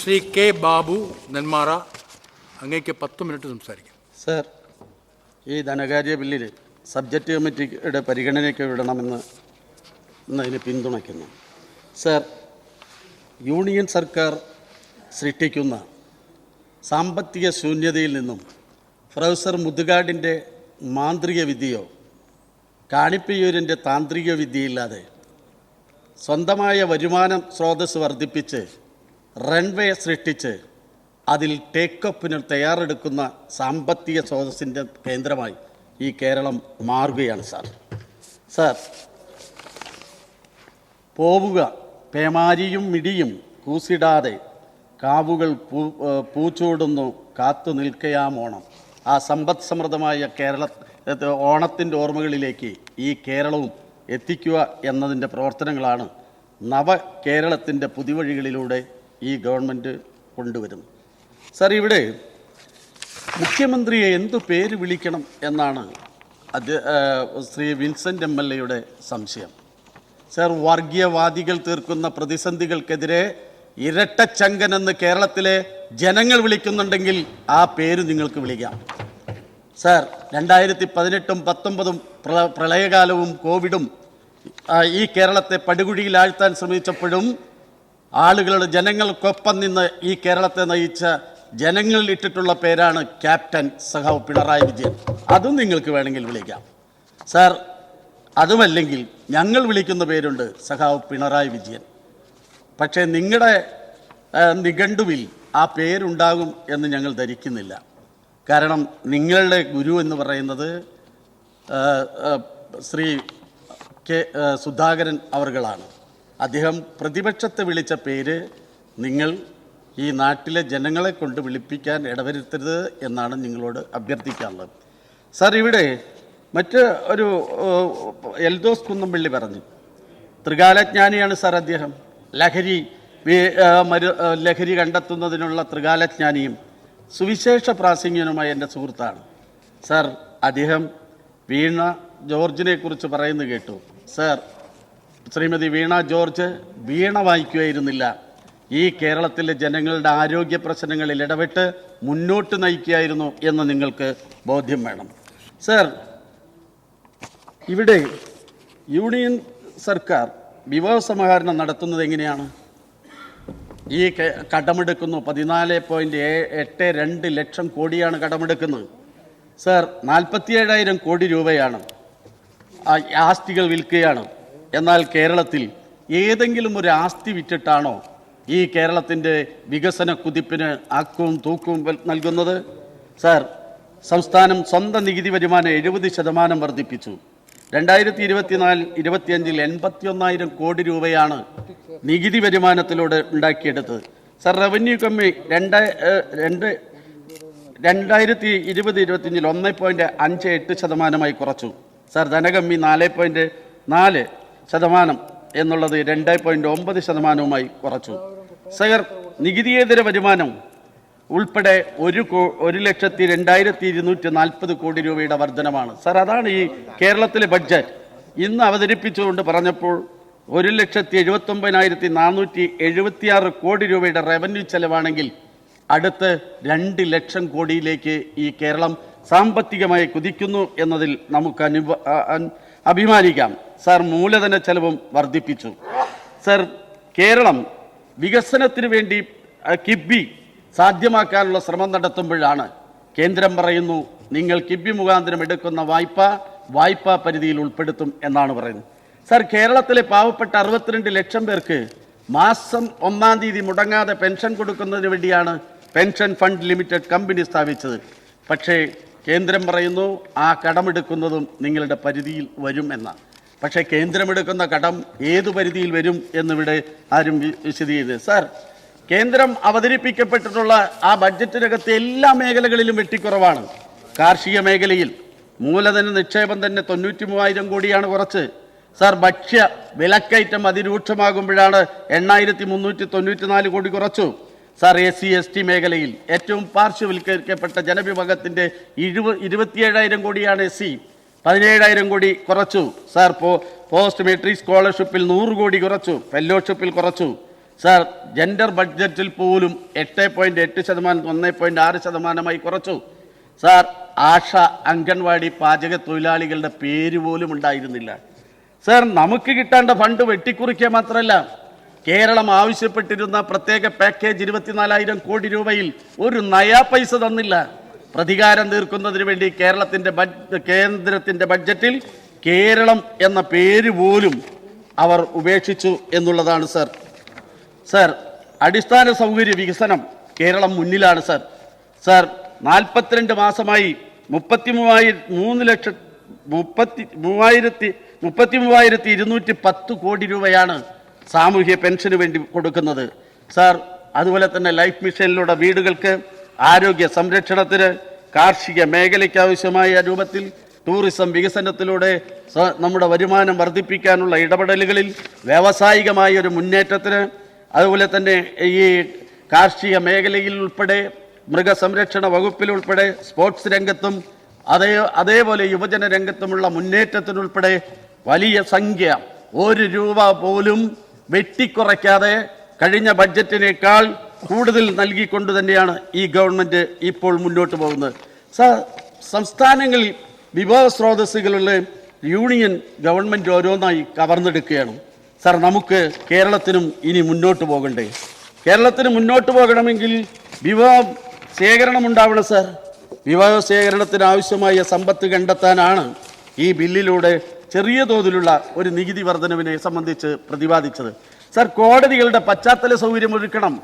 Shri K Babu Nenmara, അങ്ങേക്ക് 10 minute സംസാരിക്കാം. Sir, ഈ ധനകാര്യ ബില്ലിൽ സബ്ജക്റ്റ് കമ്മിറ്റിയുടെ പരിഗണനയ്ക്ക് വിടണമെന്നതിന് പിന്തുണയ്ക്കുന്നു. സർ, യൂണിയൻ സർക്കാർ സൃഷ്ടിക്കുന്ന സാമ്പത്തിക ശൂന്യതയിൽ നിന്നും പ്രൊഫസർ മുതുകാടിൻ്റെ മാന്ത്രിക വിദ്യയോ കാണിപ്പയ്യൂരിൻ്റെ താന്ത്രിക വിദ്യയില്ലാതെ സ്വന്തമായ വരുമാന സ്രോതസ് വർദ്ധിപ്പിച്ച് റൺവേ സൃഷ്ടിച്ച് അതിൽ ടേക്കപ്പിന് തയ്യാറെടുക്കുന്ന സാമ്പത്തിക സ്രോതസ്സിൻ്റെ കേന്ദ്രമായി ഈ കേരളം മാറുകയാണ്. സാർ, പോവുക പേമാരിയും മിടിയും കൂസിടാതെ കാവുകൾ പൂച്ചൂടുന്നു കാത്തു നിൽക്കയാമോണം. ആ സമ്പദ് സമൃദ്ധമായ ഓണത്തിൻ്റെ ഓർമ്മകളിലേക്ക് ഈ കേരളവും എത്തിക്കുക എന്നതിൻ്റെ പ്രവർത്തനങ്ങളാണ് നവകേരളത്തിൻ്റെ പുതുവഴികളിലൂടെ ഈ ഗവൺമെൻറ് കൊണ്ടുവരുന്നത്. സാർ, ഇവിടെ മുഖ്യമന്ത്രിയെ എന്തു പേര് വിളിക്കണം എന്നാണ് ശ്രീ വിൻസെൻ്റ് MLA സംശയം. സാർ, വർഗീയവാദികൾ തീർക്കുന്ന പ്രതിസന്ധികൾക്കെതിരെ ഇരട്ടച്ചങ്കനെന്ന് കേരളത്തിലെ ജനങ്ങൾ വിളിക്കുന്നുണ്ടെങ്കിൽ ആ പേര് നിങ്ങൾക്ക് വിളിക്കാം. സാർ, 2018-ഉം 2019-ഉം പ്രളയകാലവും കോവിഡും ഈ കേരളത്തെ പടുകുഴിയിലാഴ്ത്താൻ ശ്രമിച്ചപ്പോഴും ആളുകളുടെ ജനങ്ങൾക്കൊപ്പം നിന്ന് ഈ കേരളത്തെ നയിച്ച ജനങ്ങൾ ഇട്ടിട്ടുള്ള പേരാണ് ക്യാപ്റ്റൻ സഖാവ് പിണറായി വിജയൻ. അതും നിങ്ങൾക്ക് വേണമെങ്കിൽ വിളിക്കാം. സാർ, അതുമല്ലെങ്കിൽ ഞങ്ങൾ വിളിക്കുന്ന പേരുണ്ട് സഖാവ് പിണറായി വിജയൻ. പക്ഷേ നിങ്ങളുടെ നിഘണ്ടുവിൽ ആ പേരുണ്ടാകും എന്ന് ഞങ്ങൾ ധരിക്കുന്നില്ല. കാരണം നിങ്ങളുടെ ഗുരു എന്ന് പറയുന്നത് ശ്രീ സുധാകരൻ അവർകളാണ്. അദ്ദേഹം പ്രതിപക്ഷത്തെ വിളിച്ച പേര് നിങ്ങൾ ഈ നാട്ടിലെ ജനങ്ങളെ കൊണ്ട് വിളിപ്പിക്കാൻ ഇടവരുത്തരുത് എന്നാണ് നിങ്ങളോട് അഭ്യർത്ഥിക്കാനുള്ളത്. സാർ, ഇവിടെ മറ്റ് ഒരു എൽദോസ് കുന്നംപള്ളി പറഞ്ഞു, ത്രികാലജ്ഞാനിയാണ് സാർ അദ്ദേഹം. ലഹരി കണ്ടെത്തുന്നതിനുള്ള ത്രികാലജ്ഞാനിയും സുവിശേഷ പ്രാസംഗികനുമായ എൻ്റെ സുഹൃത്താണ്. സാർ, അദ്ദേഹം വീണ ജോർജിനെ കുറിച്ച് പറയുന്നത് കേട്ടു. സാർ, ശ്രീമതി വീണ ജോർജ് വീണ വായിക്കുകയായിരുന്നില്ല, ഈ കേരളത്തിലെ ജനങ്ങളുടെ ആരോഗ്യ പ്രശ്നങ്ങളിൽ ഇടപെട്ട് മുന്നോട്ട് നയിക്കുകയായിരുന്നു എന്ന് നിങ്ങൾക്ക് ബോധ്യം വേണം. സാർ, ഇവിടെ യൂണിയൻ സർക്കാർ വിഭവസമാഹരണം നടത്തുന്നത് എങ്ങനെയാണ്? ഈ കടമെടുക്കുന്നു 14.82 ലക്ഷം കോടിയാണ് കടമെടുക്കുന്നത്. സാർ, 47,000 കോടി രൂപയാണ് ആസ്തികൾ വിൽക്കുകയാണ്. എന്നാൽ കേരളത്തിൽ ഏതെങ്കിലും ഒരു ആസ്തി വിറ്റിട്ടാണോ ഈ കേരളത്തിൻ്റെ വികസന കുതിപ്പിന് ആക്കവും തൂക്കവും നൽകുന്നത്? സാർ, സംസ്ഥാനം സ്വന്തം നികുതി വരുമാനം 70% വർദ്ധിപ്പിച്ചു. 2024-25 81,000 കോടി രൂപയാണ് നികുതി വരുമാനത്തിലൂടെ ഉണ്ടാക്കിയെടുത്തത്. സാർ, റവന്യൂ കമ്മി 2020-25 1.58% കുറച്ചു. സാർ, ധനകമ്മി 4.4% എന്നുള്ളത് 2.9% കുറച്ചു. സാർ, നികുതിയേതര വരുമാനം ഉൾപ്പെടെ 1,02,240 കോടി രൂപയുടെ വർധനമാണ്. സാർ, അതാണ് ഈ കേരളത്തിലെ ബഡ്ജറ്റ് ഇന്ന് അവതരിപ്പിച്ചുകൊണ്ട് പറഞ്ഞപ്പോൾ 1,79,476 കോടി രൂപയുടെ റവന്യൂ ചെലവാണെങ്കിൽ അടുത്ത് 2 ലക്ഷം കോടിയിലേക്ക് ഈ കേരളം സാമ്പത്തികമായി കുതിക്കുന്നു എന്നതിൽ നമുക്ക് അഭിമാനിക്കാം. സാർ, മൂലധന ചെലവും വർദ്ധിപ്പിച്ചു. സാർ, കേരളം വികസനത്തിന് വേണ്ടി കിബി സാധ്യമാക്കാനുള്ള ശ്രമം നടത്തുമ്പോഴാണ് കേന്ദ്രം പറയുന്നു നിങ്ങൾ കിബി മുഖാന്തരം എടുക്കുന്ന വായ്പാ പരിധിയിൽ ഉൾപ്പെടുത്തും എന്നാണ് പറയുന്നത്. സാർ, കേരളത്തിലെ പാവപ്പെട്ട 62 ലക്ഷം പേർക്ക് മാസം 1-ാം തീയതി മുടങ്ങാതെ പെൻഷൻ കൊടുക്കുന്നതിന് വേണ്ടിയാണ് പെൻഷൻ ഫണ്ട് ലിമിറ്റഡ് കമ്പനി സ്ഥാപിച്ചത്. പക്ഷേ കേന്ദ്രം പറയുന്നു ആ കടമെടുക്കുന്നതും നിങ്ങളുടെ പരിധിയിൽ വരും എന്നാണ്. പക്ഷേ കേന്ദ്രമെടുക്കുന്ന കടം ഏതു പരിധിയിൽ വരും എന്നിവിടെ ആരും വിശദീകരിച്ചത്. സാർ, കേന്ദ്രം അവതരിപ്പിക്കപ്പെട്ടിട്ടുള്ള ആ ബഡ്ജറ്റിനകത്തെ എല്ലാ മേഖലകളിലും വെട്ടിക്കുറവാണ്. കാർഷിക മേഖലയിൽ മൂലധന നിക്ഷേപം തന്നെ 93,000 കോടിയാണ് കുറച്ച്. സാർ, ഭക്ഷ്യ വിലക്കയറ്റം അതിരൂക്ഷമാകുമ്പോഴാണ് 8,394 കോടി കുറച്ചു. സാർ, SC/ST മേഖലയിൽ ഏറ്റവും പാർശ്വവൽക്കരിക്കപ്പെട്ട ജനവിഭാഗത്തിൻ്റെ 27,000 കോടിയാണ് SC, 17,000 കോടി കുറച്ചു. സാർ, പോസ്റ്റ് മെട്രിക് സ്കോളർഷിപ്പിൽ 100 കോടി കുറച്ചു, ഫെല്ലോഷിപ്പിൽ കുറച്ചു. സാർ ജെൻഡർ ബഡ്ജറ്റിൽ പോലും 8.8% 1.6% കുറച്ചു. സാർ ആശ അംഗൻവാടി പാചക തൊഴിലാളികളുടെ പേര് പോലും ഉണ്ടായിരുന്നില്ല. സാർ നമുക്ക് കിട്ടേണ്ട ഫണ്ട് വെട്ടിക്കുറിക്കുക മാത്രമല്ല, കേരളം ആവശ്യപ്പെട്ടിരുന്ന പ്രത്യേക പാക്കേജ് 24,000 കോടി രൂപയിൽ ഒരു നയാ പൈസ തന്നില്ല. പ്രതികാരം തീർക്കുന്നതിന് വേണ്ടി കേന്ദ്രത്തിന്റെ ബഡ്ജറ്റിൽ കേരളം എന്ന പേര് പോലും അവർ ഉപേക്ഷിച്ചു എന്നുള്ളതാണ് സാർ. സാർ അടിസ്ഥാന സൗകര്യ വികസനം കേരളം മുന്നിലാണ് സാർ. സാർ 42 മാസമായി 33,210 കോടി രൂപയാണ് സാമൂഹ്യ പെൻഷന് വേണ്ടി കൊടുക്കുന്നത് സാർ. അതുപോലെ തന്നെ ലൈഫ് മിഷനിലൂടെ വീടുകൾക്ക്, ആരോഗ്യ സംരക്ഷണത്തിന്, കാർഷിക മേഖലയ്ക്ക് ആവശ്യമായ രൂപത്തിൽ ടൂറിസം വികസനത്തിലൂടെ നമ്മുടെ വരുമാനം വർദ്ധിപ്പിക്കാനുള്ള ഇടപെടലുകളിൽ, വ്യാവസായികമായ ഒരു മുന്നേറ്റത്തിന്, അതുപോലെ തന്നെ ഈ കാർഷിക മേഖലയിൽ ഉൾപ്പെടെ, മൃഗസംരക്ഷണ വകുപ്പിലുൾപ്പെടെ, സ്പോർട്സ് രംഗത്തും അതേപോലെ യുവജന രംഗത്തുമുള്ള മുന്നേറ്റത്തിനുൾപ്പെടെ വലിയ സംഖ്യ 1 രൂപ പോലും വെട്ടിക്കുറയ്ക്കാതെ കഴിഞ്ഞ ബഡ്ജറ്റിനേക്കാൾ കൂടുതൽ നൽകിക്കൊണ്ട് തന്നെയാണ് ഈ ഗവൺമെൻറ് ഇപ്പോൾ മുന്നോട്ട് പോകുന്നത്. സംസ്ഥാനങ്ങളിൽ വിഭവ സ്രോതസ്സുകളുള്ള യൂണിയൻ ഗവൺമെൻറ് ഓരോന്നായി കവർന്നെടുക്കുകയാണ് സാർ. നമുക്ക് കേരളത്തിനും ഇനി മുന്നോട്ട് പോകണ്ടേ? കേരളത്തിന് മുന്നോട്ട് പോകണമെങ്കിൽ വിഭവ ശേഖരണം ഉണ്ടാവണം സാർ. വിഭവ ശേഖരണത്തിന് ആവശ്യമായ സമ്പത്ത് കണ്ടെത്താനാണ് ഈ ബില്ലിലൂടെ ചെറിയ തോതിലുള്ള ഒരു നികുതി വർധനവിനെ സംബന്ധിച്ച് പ്രതിപാദിച്ചത് സാർ. കോടതികളുടെ പശ്ചാത്തല സൗകര്യം ഒരുക്കണം.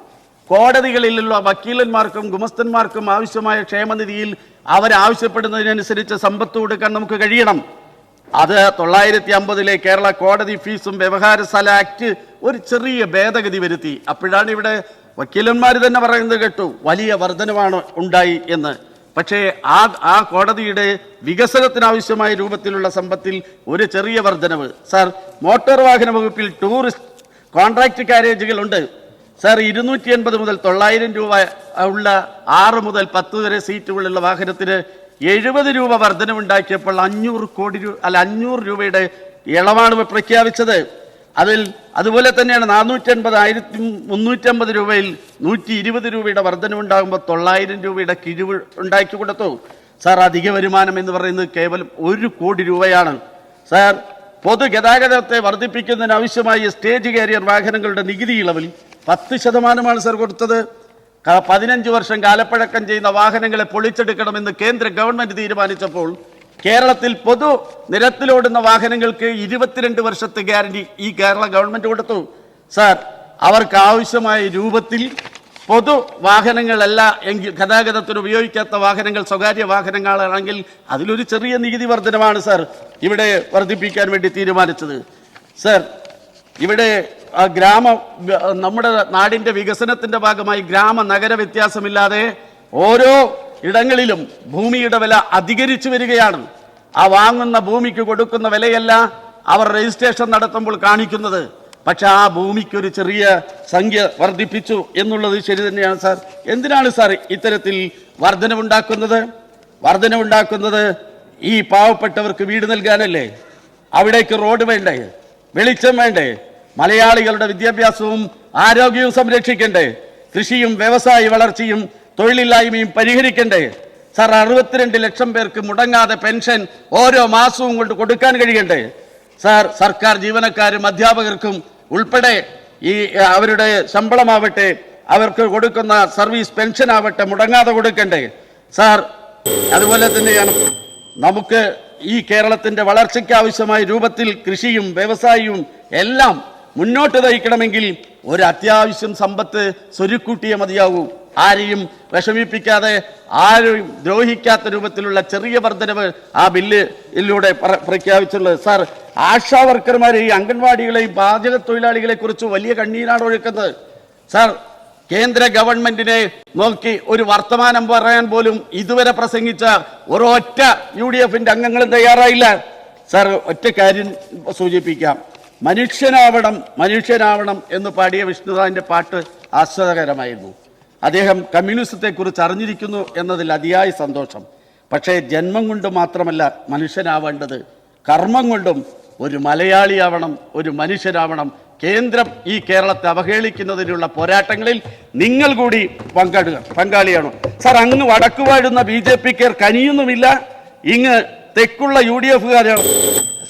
കോടതികളിലുള്ള വക്കീലന്മാർക്കും ഗുമസ്തന്മാർക്കും ആവശ്യമായ ക്ഷേമനിധിയിൽ അവരാവശ്യപ്പെടുന്നതിനനുസരിച്ച് സമ്പത്ത് കൊടുക്കാൻ നമുക്ക് കഴിയണം. അത് 950 കേരള കോടതി ഫീസും വ്യവഹാരസ്ഥല ആക്ട് ഒരു ചെറിയ ഭേദഗതി വരുത്തി. അപ്പോഴാണ് ഇവിടെ വക്കീലന്മാർ തന്നെ പറയുന്നത് കേട്ടു, വലിയ വർധനവാണ് ഉണ്ടായി എന്ന്. പക്ഷേ ആ കോടതിയുടെ വികസനത്തിനാവശ്യമായ രൂപത്തിലുള്ള സമ്പത്തിൽ ഒരു ചെറിയ വർധനവ് സാർ. മോട്ടോർ വാഹന വകുപ്പിൽ ടൂറിസ്റ്റ് കോൺട്രാക്ട് കാരേജുകളുണ്ട് സാർ. 280 മുതൽ 900 രൂപ ഉള്ള 6 മുതൽ 10 വരെ സീറ്റുകളുള്ള വാഹനത്തിന് 70 രൂപ വർധനവുണ്ടാക്കിയപ്പോൾ 500 രൂപയുടെ ഇളവാണ് പ്രഖ്യാപിച്ചത്. അതുപോലെ തന്നെയാണ് 480,350 രൂപയിൽ 120 രൂപയുടെ വർധനവുണ്ടാകുമ്പോൾ 900 രൂപയുടെ കിഴിവ് ഉണ്ടാക്കി കൊടുത്തു സാർ. അധിക വരുമാനം എന്ന് പറയുന്നത് കേവലം 1 കോടി രൂപയാണ് സാർ. പൊതുഗതാഗതത്തെ വർദ്ധിപ്പിക്കുന്നതിന് ആവശ്യമായ സ്റ്റേജ് കാരിയർ വാഹനങ്ങളുടെ നികുതി ഇളവിൽ 10% സാർ കൊടുത്തത്. 15 വർഷം കാലപ്പഴക്കം ചെയ്യുന്ന വാഹനങ്ങളെ പൊളിച്ചെടുക്കണമെന്ന് കേന്ദ്ര ഗവൺമെന്റ് തീരുമാനിച്ചപ്പോൾ കേരളത്തിൽ പൊതു നിരത്തിലോടുന്ന വാഹനങ്ങൾക്ക് 22 വർഷത്തെ ഗ്യാരണ്ടി ഈ കേരള ഗവൺമെന്റ് കൊടുത്തു സാർ. അവർക്ക് ആവശ്യമായ രൂപത്തിൽ പൊതു വാഹനങ്ങളല്ല എങ്കിൽ, ഗതാഗതത്തിന് ഉപയോഗിക്കാത്ത വാഹനങ്ങൾ സ്വകാര്യ വാഹനങ്ങളാണെങ്കിൽ അതിലൊരു ചെറിയ നികുതി വർധനമാണ് സാർ ഇവിടെ വർദ്ധിപ്പിക്കാൻ വേണ്ടി തീരുമാനിച്ചത് സാർ. ഇവിടെ നമ്മുടെ നാടിൻ്റെ വികസനത്തിൻ്റെ ഭാഗമായി ഗ്രാമ നഗര വ്യത്യാസമില്ലാതെ ഓരോ ഇടങ്ങളിലും ഭൂമിയുടെ വില അധികരിച്ചു വരികയാണ്. ആ വാങ്ങുന്ന ഭൂമിക്ക് കൊടുക്കുന്ന വിലയല്ല അവർ രജിസ്ട്രേഷൻ നടത്തുമ്പോൾ കാണിക്കുന്നത്. പക്ഷെ ആ ഭൂമിക്ക് ഒരു ചെറിയ സംഖ്യ വർദ്ധിപ്പിച്ചു എന്നുള്ളത് ശരി തന്നെയാണ് സാർ. എന്തിനാണ് സാർ ഇത്തരത്തിൽ വർധനവുണ്ടാക്കുന്നത്? ഈ പാവപ്പെട്ടവർക്ക് വീട് നൽകാനല്ലേ? അവിടേക്ക് റോഡ് വേണ്ടേ? വെളിച്ചം വേണ്ടേ? മലയാളികളുടെ വിദ്യാഭ്യാസവും ആരോഗ്യവും സംരക്ഷിക്കണ്ടേ? കൃഷിയും വ്യവസായ വളർച്ചയും തൊഴിലില്ലായ്മയും പരിഹരിക്കണ്ടേ സാർ? 62 ലക്ഷം പേർക്ക് മുടങ്ങാതെ പെൻഷൻ ഓരോ മാസവും കൊണ്ട് കൊടുക്കാൻ കഴിയണ്ടേ സാർ? സർക്കാർ ജീവനക്കാരും അധ്യാപകർക്കും ഉൾപ്പെടെ ഈ അവരുടെ ശമ്പളമാവട്ടെ, അവർക്ക് കൊടുക്കുന്ന സർവീസ് പെൻഷൻ ആവട്ടെ മുടങ്ങാതെ കൊടുക്കണ്ടേ സാർ? അതുപോലെ തന്നെയാണ് നമുക്ക് ഈ കേരളത്തിന്റെ വളർച്ചയ്ക്ക് ആവശ്യമായ രൂപത്തിൽ കൃഷിയും വ്യവസായവും എല്ലാം മുന്നോട്ട് നയിക്കണമെങ്കിൽ ഒരു അത്യാവശ്യം സമ്പത്ത് സ്വരുക്കൂട്ടിയേ മതിയാവൂ. ആരെയും വിഷമിപ്പിക്കാതെ, ആരെയും ദ്രോഹിക്കാത്ത രൂപത്തിലുള്ള ചെറിയ വർധനവ് ആ ബില്ലിലൂടെ പ്രഖ്യാപിച്ചുള്ളത് സാർ. ആശാ വർക്കർമാരെയും അംഗൻവാടികളെയും പാചക തൊഴിലാളികളെ കുറിച്ച് വലിയ കണ്ണീരാണ് ഒഴുക്കുന്നത് സാർ. കേന്ദ്ര ഗവൺമെന്റിനെ നോക്കി ഒരു വർത്തമാനം പറയാൻ പോലും ഇതുവരെ പ്രസംഗിച്ച ഒരൊറ്റ UDFന്റെ അംഗങ്ങളും തയ്യാറായില്ല സാർ. ഒറ്റ കാര്യം സൂചിപ്പിക്കാം, മനുഷ്യനാവണം എന്ന് പാടിയ വിഷ്ണുദാസിന്റെ പാട്ട് ആസ്വാദകരമായിരുന്നു. അദ്ദേഹം കമ്മ്യൂണിസത്തെ കുറിച്ച് അറിഞ്ഞിരിക്കുന്നു എന്നതിൽ അതിയായ സന്തോഷം. പക്ഷേ ജന്മം കൊണ്ട് മാത്രമല്ല മനുഷ്യനാവേണ്ടത്, കർമ്മം കൊണ്ടും ഒരു മലയാളിയാവണം, ഒരു മനുഷ്യനാവണം. കേന്ദ്രം ഈ കേരളത്തെ അവഹേളിക്കുന്നതിനുള്ള പോരാട്ടങ്ങളിൽ നിങ്ങൾ കൂടി പങ്കാളിയാണ്. സാർ, അങ്ങ് വടക്കു വാഴുന്ന BJP-ക്കാർ കനിയൊന്നുമില്ല. ഇങ്ങ് തെക്കുള്ള UDF-കാർ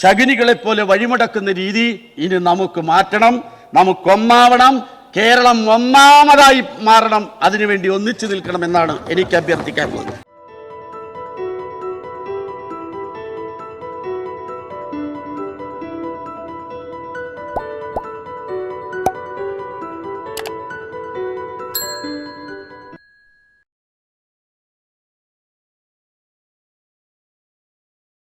ശകുനികളെ പോലെ വഴിമുടക്കുന്ന രീതി ഇനി നമുക്ക് മാറ്റണം. നമുക്കൊന്നാവണം. കേരളം ഒന്നാമതായി മാറണം. അതിനുവേണ്ടി ഒന്നിച്ചു നിൽക്കണമെന്നാണ് എനിക്ക് അഭ്യർത്ഥിക്കാൻ പോകുന്നത്.